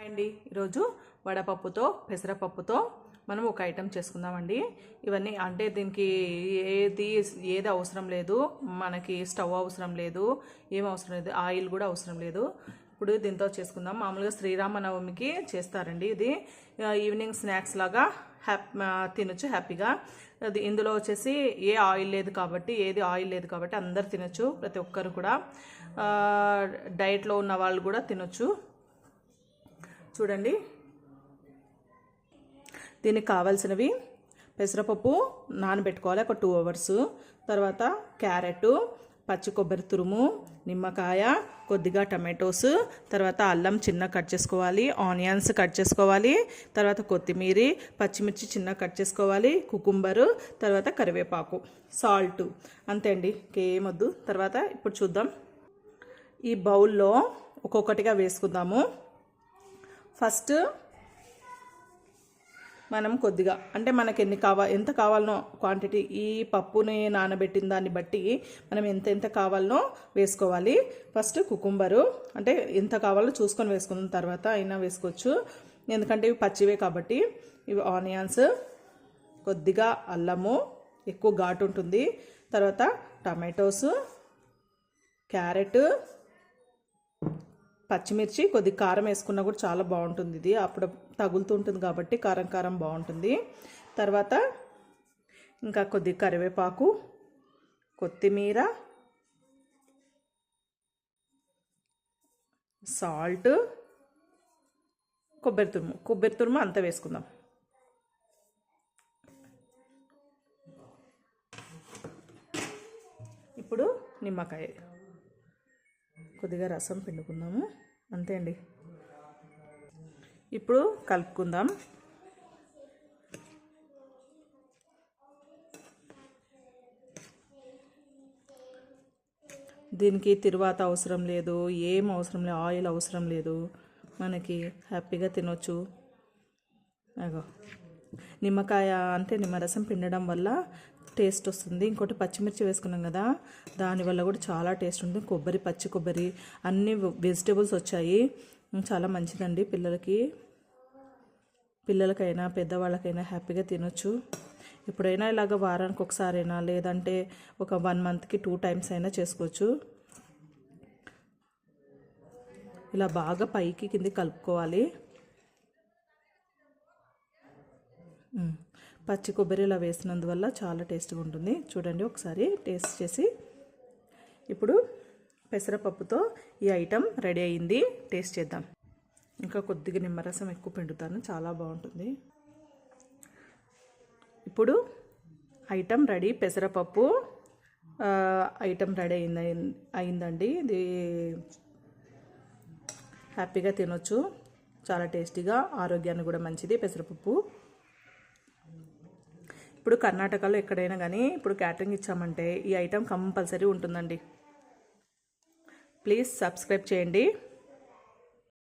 అండి ఈరోజు వడపప్పుతో పెసరపప్పుతో మనం ఒక ఐటెం చేసుకుందామండి. ఇవన్నీ అంటే దీనికి ఏది అవసరం లేదు, మనకి స్టవ్ అవసరం లేదు, ఏం అవసరం లేదు, ఆయిల్ కూడా అవసరం లేదు. ఇప్పుడు దీంతో చేసుకుందాం. మామూలుగా శ్రీరామనవమికి చేస్తారండి. ఇది ఈవినింగ్ స్నాక్స్ లాగా తినొచ్చు హ్యాపీగా. అది ఇందులో వచ్చేసి ఆయిల్ లేదు కాబట్టి అందరు తినొచ్చు, ప్రతి ఒక్కరు కూడా. డైట్లో ఉన్న వాళ్ళు కూడా తినొచ్చు. చూడండి, దీనికి కావాల్సినవి పెసరపప్పు నానబెట్టుకోవాలి ఒక 2 hours. తర్వాత క్యారెట్, పచ్చి కొబ్బరి తురుము, నిమ్మకాయ, కొద్దిగా టమాటోస్, తర్వాత అల్లం చిన్న కట్ చేసుకోవాలి, ఆనియన్స్ కట్ చేసుకోవాలి, తర్వాత కొత్తిమీర, పచ్చిమిర్చి చిన్న కట్ చేసుకోవాలి, కుకుంబరు, తర్వాత కరివేపాకు, సాల్ట్, అంతే అండి, ఇంకేమొద్దు. తర్వాత ఇప్పుడు చూద్దాం. ఈ బౌల్లో ఒక్కొక్కటిగా వేసుకుందాము. ఫస్ట్ మనం కొద్దిగా అంటే మనకి ఎంత కావాలనో క్వాంటిటీ, ఈ పప్పుని నానబెట్టిన దాన్ని బట్టి మనం ఎంత కావాలనో వేసుకోవాలి. ఫస్ట్ కుకుంబరు అంటే ఎంత కావాలో చూసుకొని వేసుకున్న తర్వాత అయినా వేసుకోవచ్చు, ఎందుకంటే ఇవి పచ్చివే కాబట్టి. ఇవి ఆనియన్స్, కొద్దిగా అల్లము, ఎక్కువ ఘాటు ఉంటుంది, తర్వాత టమాటోస్, క్యారెట్, పచ్చిమిర్చి, కొద్ది కారం వేసుకున్నా కూడా చాలా బాగుంటుంది. ఇది అప్పుడు తగులుతుంటుంది కాబట్టి కారం బాగుంటుంది. తర్వాత ఇంకా కొద్ది కరివేపాకు, కొత్తిమీర, సాల్ట్, కొబ్బరి తురుము అంతా వేసుకుందాం. ఇప్పుడు నిమ్మకాయ, కొద్దిగా రసం పిండుకుందాము, అంతే అండి. ఇప్పుడు కలుపుకుందాం. దీనికి తిరువాత అవసరం లేదు, ఏం అవసరం లేదు, ఆయిల్ అవసరం లేదు, మనకి హ్యాపీగా తినొచ్చు. అగో నిమ్మకాయ అంటే నిమ్మరసం పిండడం వల్ల టేస్ట్ వస్తుంది. ఇంకోటి పచ్చిమిర్చి వేసుకున్నాం కదా, దానివల్ల కూడా చాలా టేస్ట్ ఉంటుంది. పచ్చి కొబ్బరి, అన్ని వెజిటేబుల్స్ వచ్చాయి, చాలా మంచిదండి. పిల్లలకైనా పెద్దవాళ్ళకైనా హ్యాపీగా తినొచ్చు. ఎప్పుడైనా ఇలాగ వారానికి ఒకసారైనా, లేదంటే ఒక 1 monthకి 2 times అయినా చేసుకోవచ్చు. ఇలా బాగా పైకి కింది కలుపుకోవాలి. పచ్చి కొబ్బరి ఇలా వేసినందువల్ల చాలా టేస్ట్గా ఉంటుంది. చూడండి, ఒకసారి టేస్ట్ చేసి. ఇప్పుడు పెసరపప్పుతో ఈ ఐటెం రెడీ అయింది, టేస్ట్ చేద్దాం. ఇంకా కొద్దిగా నిమ్మరసం ఎక్కువ పిండుతాను, చాలా బాగుంటుంది. ఇప్పుడు ఐటెం రెడీ, పెసరపప్పు ఐటెం రెడీ అయిందండి. ఇది హ్యాపీగా తినొచ్చు, చాలా టేస్టీగా, ఆరోగ్యానికి కూడా మంచిది పెసరపప్పు. ఇప్పుడు కర్ణాటకలో ఎక్కడైనా కానీ ఇప్పుడు క్యాటరింగ్ ఇచ్చామంటే ఈ ఐటెం కంపల్సరీ ఉంటుందండి. ప్లీజ్ సబ్స్క్రైబ్ చేయండి.